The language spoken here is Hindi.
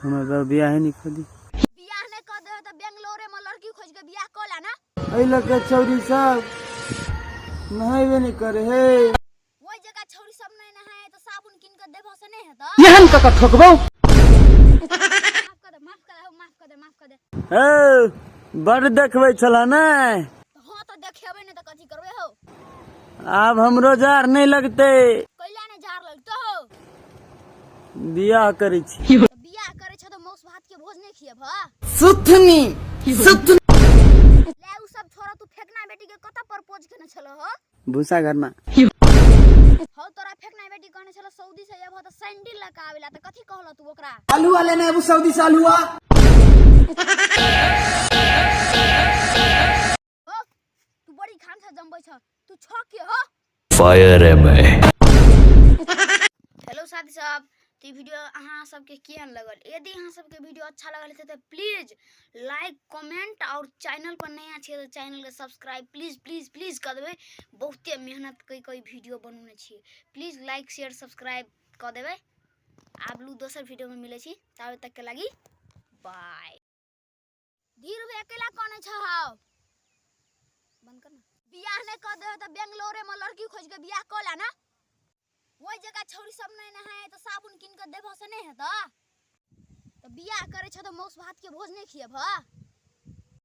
हमारा बियाह है नहीं खोदी बियाह ने कर दे तो बेंगलोरे में लड़की खोज के बियाह कर ला ना। ऐ लगे छौरी सब नहाइबे नहीं करे हे वही जगह छौरी सब नहीं नहाए तो साबुन किन के देबो से नहीं है यहन का ठोकबो माफ कर दे ए बड़ देखबै छला नै हां तो देखेबे नहीं तो कथि करबे हो। अब हमरो जार नहीं लगते कैला ने जार लगतो हो बियाह करै छी बियाह करे छ तो मौस भात के भोज नहीं खियब ह सुथनी सुथनी ले उ सब छोरा तू फेकना बेटी के कत प्रपोज केने छलो हो भूसा घर में हो तोरा फेकना बेटी कहने छलो सऊदी से एबो तो सैंडल लगा आवेला त कथि कहलो तू ओकरा आलू वाले ने अब सऊदी से आलूआ हो तू बड़ी खान से जमबै छ तू छ के हो फायर है मैं। हेलो साथी साहब तो वीडियो अहाँ सबके केहन लगल यदि अहाँ सबके वीडियो अच्छा लगल है तो प्लीज लाइक कमेंट और चैनल पर नया छे तो चैनल के सब्सक्राइब प्लीज प्लीज प्लीज कर देबे। बहुते मेहनत कई वीडियो बनने छे प्लीज लाइक शेयर सब्सक्राइब कर देबे। आप लोग दोसर वीडियो में मिले छी तब तक के लगी बाय। धीरू अकेला कोने छ बंद कर ना बियाह ने कर दे तो बेंगलोरे में लड़की खोज के बियाह कर ला ना। वही जगह छौरी सब नहीं नहाए तो साबुन किन के देबो से नहीं है तो बियाह करे छ तो मौस भात के भोज नहीं खियब ह।